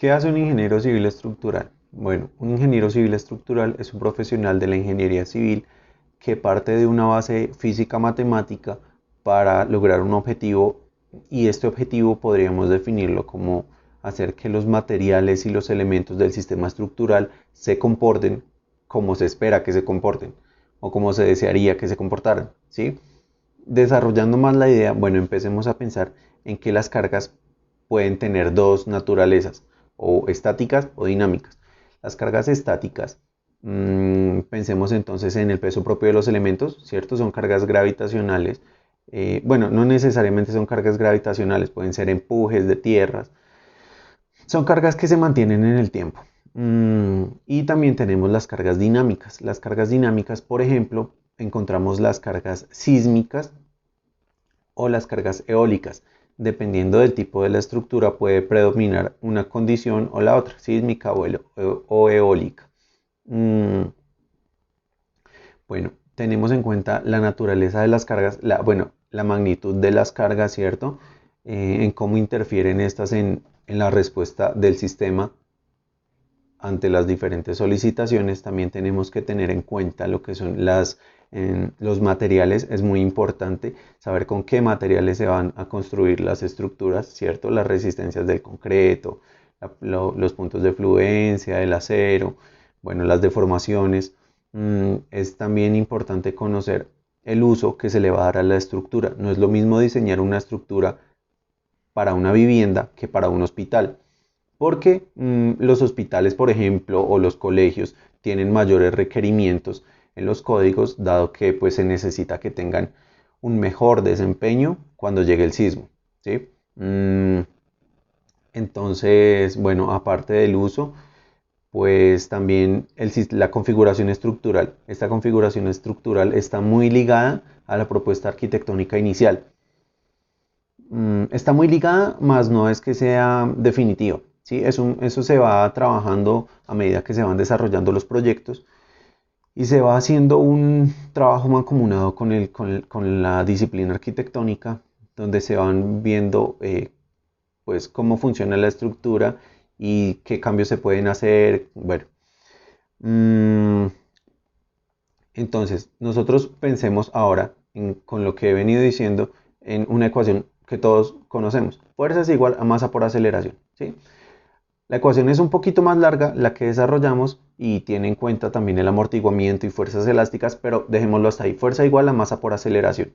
¿Qué hace un ingeniero civil estructural? Bueno, un ingeniero civil estructural es un profesional de la ingeniería civil que parte de una base física matemática para lograr un objetivo, y este objetivo podríamos definirlo como hacer que los materiales y los elementos del sistema estructural se comporten como se espera que se comporten o como se desearía que se comportaran, ¿sí? Desarrollando más la idea, bueno, empecemos a pensar en que las cargas pueden tener dos naturalezas, o estáticas o dinámicas. Las cargas estáticas, pensemos entonces en el peso propio de los elementos, ¿cierto? Son cargas gravitacionales. Bueno, no necesariamente son cargas gravitacionales, pueden ser empujes de tierras. Son cargas que se mantienen en el tiempo. Y también tenemos las cargas dinámicas. Las cargas dinámicas, por ejemplo, encontramos las cargas sísmicas o las cargas eólicas. Dependiendo del tipo de la estructura puede predominar una condición o la otra, sísmica o eólica. Mm, bueno, tenemos en cuenta la naturaleza de las cargas, bueno, la magnitud de las cargas, ¿cierto? En cómo interfieren estas en la respuesta del sistema ante las diferentes solicitaciones. También tenemos que tener en cuenta lo que son los materiales. Es muy importante saber con qué materiales se van a construir las estructuras, ¿cierto? Las resistencias del concreto, los puntos de fluencia, del acero, bueno, las deformaciones. Es también importante conocer el uso que se le va a dar a la estructura. No es lo mismo diseñar una estructura para una vivienda que para un hospital, porque los hospitales, por ejemplo, o los colegios tienen mayores requerimientos en los códigos, dado que pues, se necesita que tengan un mejor desempeño cuando llegue el sismo, ¿sí? Entonces, bueno, aparte del uso, pues también la configuración estructural. Esta configuración estructural está muy ligada a la propuesta arquitectónica inicial. Está muy ligada, más no es que sea definitivo, ¿sí? Eso se va trabajando a medida que se van desarrollando los proyectos y se va haciendo un trabajo mancomunado con la disciplina arquitectónica, donde se van viendo pues cómo funciona la estructura y qué cambios se pueden hacer. Bueno, mm, entonces nosotros pensemos ahora con lo que he venido diciendo en una ecuación que todos conocemos. Fuerza es igual a masa por aceleración, ¿sí? La ecuación es un poquito más larga, la que desarrollamos, y tiene en cuenta también el amortiguamiento y fuerzas elásticas, pero dejémoslo hasta ahí. Fuerza igual a masa por aceleración.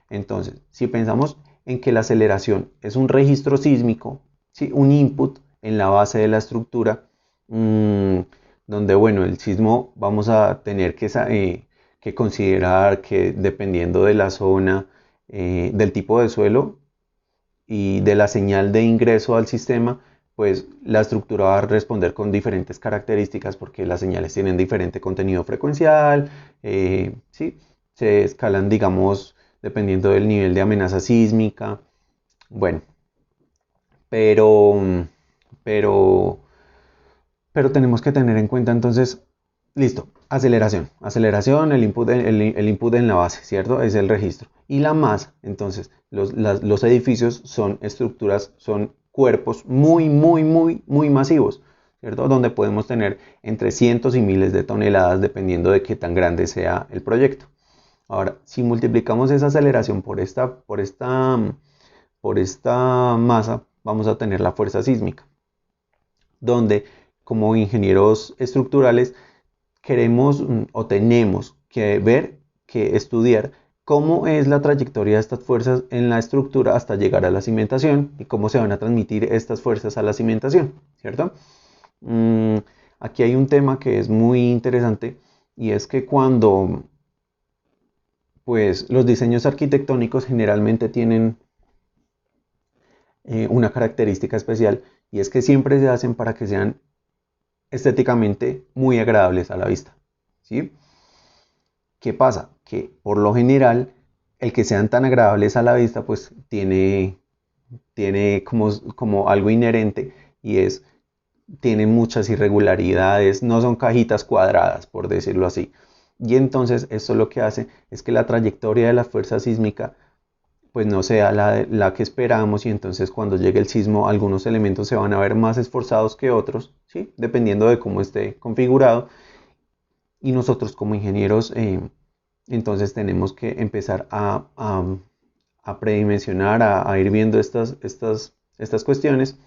Entonces, si pensamos en que la aceleración es un registro sísmico, ¿sí? Un input en la base de la estructura, mmm, donde, bueno, el sismo vamos a tener que considerar que dependiendo de la zona, del tipo de suelo y de la señal de ingreso al sistema, pues la estructura va a responder con diferentes características porque las señales tienen diferente contenido frecuencial, ¿sí? Se escalan, digamos, dependiendo del nivel de amenaza sísmica. Bueno, pero, pero, pero tenemos que tener en cuenta entonces, listo, aceleración. Aceleración, el input en la base, ¿cierto? Es el registro. Y la masa, entonces, los edificios son estructuras, son cuerpos muy, muy, muy, muy masivos, ¿cierto? Donde podemos tener entre cientos y miles de toneladas dependiendo de qué tan grande sea el proyecto. Ahora, si multiplicamos esa aceleración por esta masa, vamos a tener la fuerza sísmica, donde como ingenieros estructurales queremos o tenemos que ver, que estudiar cómo es la trayectoria de estas fuerzas en la estructura hasta llegar a la cimentación y cómo se van a transmitir estas fuerzas a la cimentación, ¿cierto? Mm, Aquí hay un tema que es muy interesante, y es que cuando pues los diseños arquitectónicos generalmente tienen una característica especial, y es que siempre se hacen para que sean estéticamente muy agradables a la vista, ¿sí? ¿Qué pasa? Que por lo general el que sean tan agradables a la vista pues tiene como algo inherente, y es, tiene muchas irregularidades, no son cajitas cuadradas, por decirlo así. Y entonces esto lo que hace es que la trayectoria de la fuerza sísmica pues no sea la que esperamos, y entonces cuando llegue el sismo algunos elementos se van a ver más esforzados que otros, ¿sí? Dependiendo de cómo esté configurado. Y nosotros como ingenieros entonces tenemos que empezar a predimensionar, a ir viendo estas cuestiones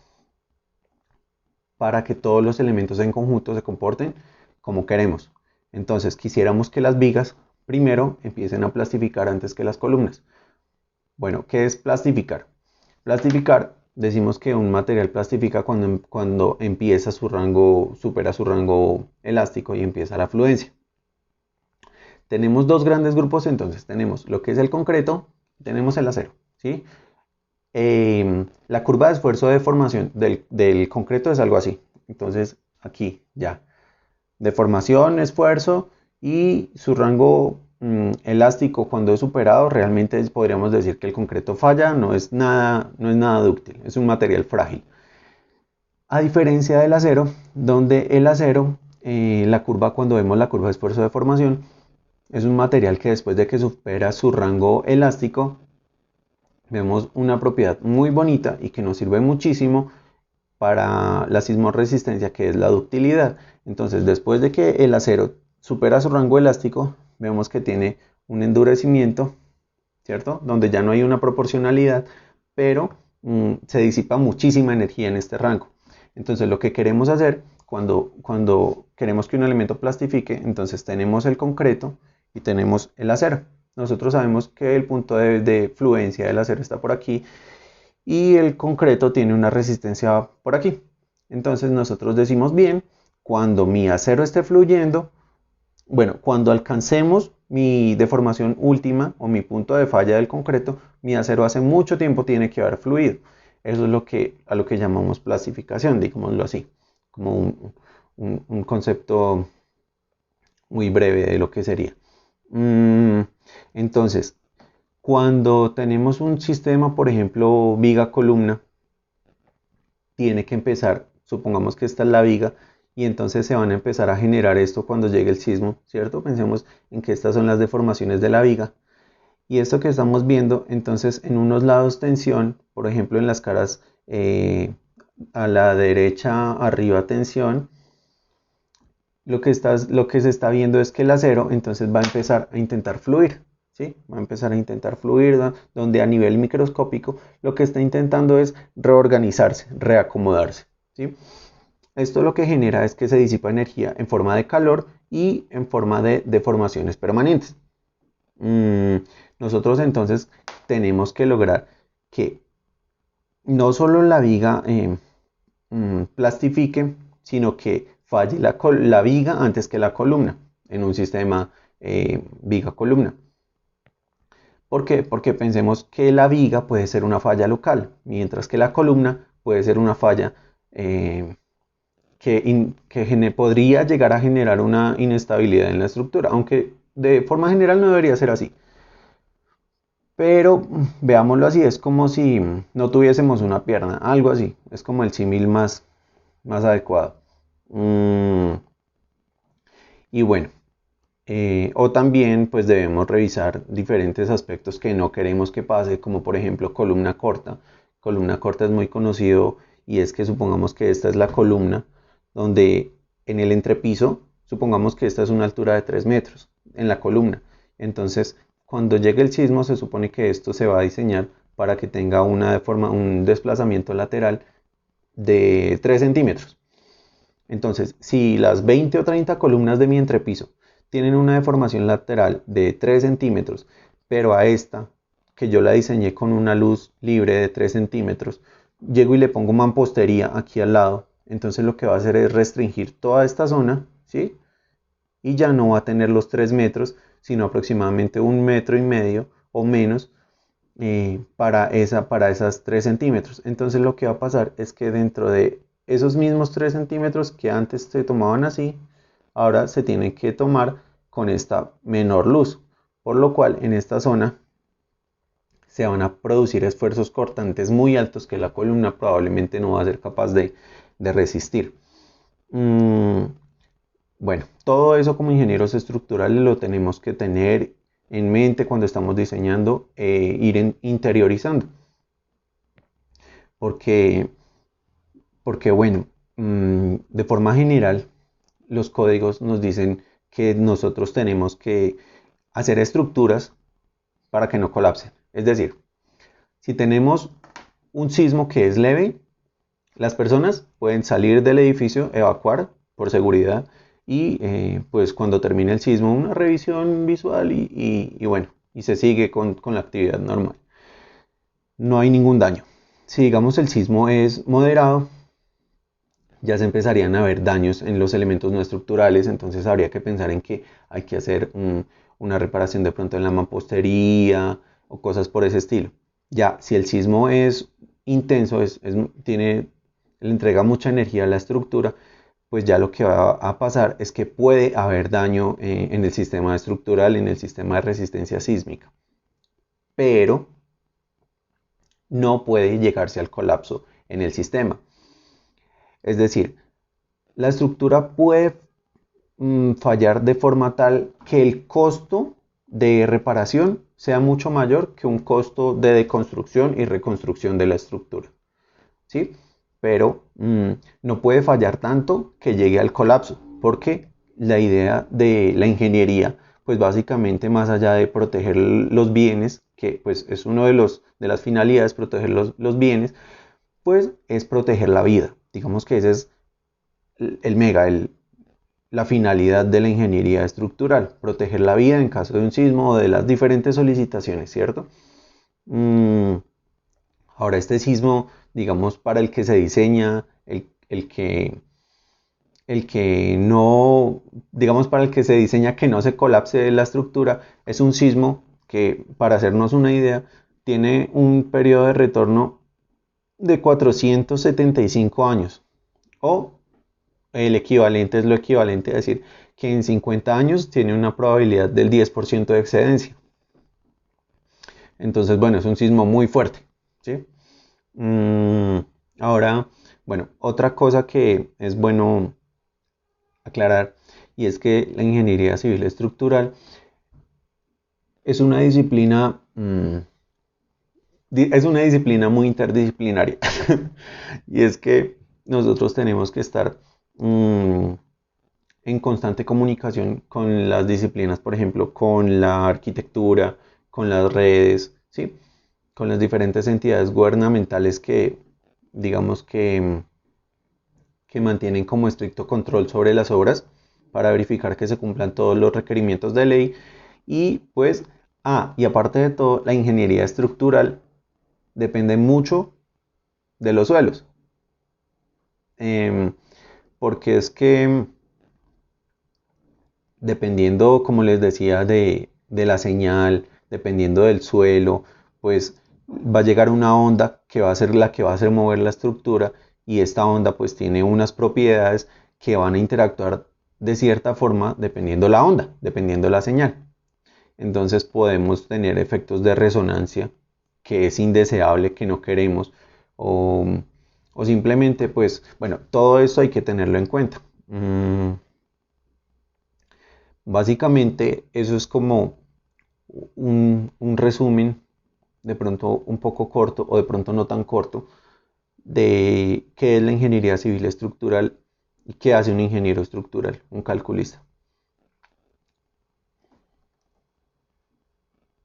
para que todos los elementos en conjunto se comporten como queremos. Entonces quisiéramos que las vigas primero empiecen a plastificar antes que las columnas. Bueno, ¿qué es plastificar? Plastificar, decimos que un material plastifica cuando empieza su rango, supera su rango elástico y empieza la fluencia. Tenemos dos grandes grupos entonces, tenemos lo que es el concreto, tenemos el acero, ¿sí? La curva de esfuerzo de formación del concreto es algo así. Entonces aquí ya, deformación, esfuerzo y su rango elástico cuando es superado, realmente podríamos decir que el concreto falla, no es nada dúctil, es un material frágil. A diferencia del acero, donde el acero, la curva, cuando vemos la curva de esfuerzo de formación, es un material que después de que supera su rango elástico, vemos una propiedad muy bonita y que nos sirve muchísimo para la sismorresistencia, que es la ductilidad. Entonces, después de que el acero supera su rango elástico, vemos que tiene un endurecimiento, ¿cierto? Donde ya no hay una proporcionalidad, pero se disipa muchísima energía en este rango. Entonces, lo que queremos hacer cuando queremos que un elemento plastifique, entonces tenemos el concreto y tenemos el acero. Nosotros sabemos que el punto de fluencia del acero está por aquí y el concreto tiene una resistencia por aquí. Entonces nosotros decimos bien, cuando mi acero esté fluyendo, bueno, cuando alcancemos mi deformación última o mi punto de falla del concreto, mi acero hace mucho tiempo tiene que haber fluido. Eso es a lo que llamamos plastificación, digámoslo así, como un concepto muy breve de lo que sería. Entonces, cuando tenemos un sistema, por ejemplo, viga-columna, tiene que empezar, supongamos que esta es la viga, y entonces se van a empezar a generar esto cuando llegue el sismo, ¿cierto? Pensemos en que estas son las deformaciones de la viga. Y esto que estamos viendo, entonces en unos lados tensión, por ejemplo en las caras a la derecha arriba tensión, lo que se está viendo es que el acero entonces va a empezar a intentar fluir, ¿sí? Va a empezar a intentar fluir, donde a nivel microscópico lo que está intentando es reorganizarse, reacomodarse, ¿sí? Esto lo que genera es que se disipa energía en forma de calor y en forma de deformaciones permanentes. Nosotros entonces tenemos que lograr que no solo la viga plastifique, sino que falle la viga antes que la columna en un sistema viga-columna. ¿Por qué? Porque pensemos que la viga puede ser una falla local, mientras que la columna puede ser una falla que podría llegar a generar una inestabilidad en la estructura, aunque de forma general no debería ser así. Pero veámoslo así, es como si no tuviésemos una pierna, algo así, es como el símil más adecuado. Y bueno, o también pues debemos revisar diferentes aspectos que no queremos que pase, como por ejemplo columna corta. Columna corta es muy conocido, y es que supongamos que esta es la columna, donde en el entrepiso, supongamos que esta es una altura de 3 metros en la columna. Entonces, cuando llegue el sismo, se supone que esto se va a diseñar para que tenga un desplazamiento lateral de 3 centímetros. Entonces, si las 20 o 30 columnas de mi entrepiso tienen una deformación lateral de 3 centímetros, pero a esta, que yo la diseñé con una luz libre de 3 centímetros, llego y le pongo mampostería aquí al lado, entonces lo que va a hacer es restringir toda esta zona, ¿sí? Y ya no va a tener los 3 metros, sino aproximadamente 1,5 metros o menos para esas 3 centímetros. Entonces lo que va a pasar es que dentro de esos mismos 3 centímetros que antes se tomaban así, ahora se tienen que tomar con esta menor luz, por lo cual en esta zona se van a producir esfuerzos cortantes muy altos que la columna probablemente no va a ser capaz de resistir. Bueno, todo eso como ingenieros estructurales lo tenemos que tener en mente cuando estamos diseñando, interiorizando. Porque, porque bueno, de forma general, los códigos nos dicen que nosotros tenemos que hacer estructuras para que no colapsen. Es decir, si tenemos un sismo que es leve, las personas pueden salir del edificio, evacuar por seguridad y pues cuando termine el sismo una revisión visual y bueno, y se sigue con la actividad normal. No hay ningún daño. Si digamos el sismo es moderado, ya se empezarían a ver daños en los elementos no estructurales, entonces habría que pensar en que hay que hacer una reparación de pronto en la mampostería o cosas por ese estilo. Ya, si el sismo es intenso, le entrega mucha energía a la estructura, pues ya lo que va a pasar es que puede haber daño en el sistema estructural, en el sistema de resistencia sísmica, pero no puede llegarse al colapso en el sistema. Es decir, la estructura puede fallar de forma tal que el costo de reparación sea mucho mayor que un costo de deconstrucción y reconstrucción de la estructura, ¿sí? Pero no puede fallar tanto que llegue al colapso, porque la idea de la ingeniería, pues básicamente más allá de proteger los bienes, que pues es uno de las finalidades, proteger los bienes, pues es proteger la vida. Digamos que ese es el mega, la finalidad de la ingeniería estructural, proteger la vida en caso de un sismo o de las diferentes solicitaciones, ¿cierto? Mm, Ahora, este sismo, digamos, para el que se diseña, el que no, digamos, para el que se diseña que no se colapse la estructura, es un sismo que, para hacernos una idea, tiene un periodo de retorno de 475 años, o el equivalente es lo equivalente a decir que en 50 años tiene una probabilidad del 10% de excedencia. Entonces, bueno, es un sismo muy fuerte, ¿sí? Mm, Ahora, bueno, otra cosa que es bueno aclarar y es que la ingeniería civil estructural es una disciplina, es una disciplina muy interdisciplinaria. Y es que nosotros tenemos que estar mm, en constante comunicación con las disciplinas, por ejemplo, con la arquitectura, con las redes, ¿sí? Con las diferentes entidades gubernamentales que, digamos que mantienen como estricto control sobre las obras para verificar que se cumplan todos los requerimientos de ley. Y pues, y aparte de todo, la ingeniería estructural depende mucho de los suelos. Em, Porque es que dependiendo, como les decía, de la señal, dependiendo del suelo, pues va a llegar una onda que va a ser la que va a hacer mover la estructura y esta onda pues tiene unas propiedades que van a interactuar de cierta forma dependiendo la onda, dependiendo la señal. Entonces podemos tener efectos de resonancia que es indeseable, que no queremos, o, o simplemente pues, bueno, todo esto hay que tenerlo en cuenta. Básicamente eso es como un resumen, de pronto un poco corto o de pronto no tan corto, de qué es la ingeniería civil estructural y qué hace un ingeniero estructural, un calculista.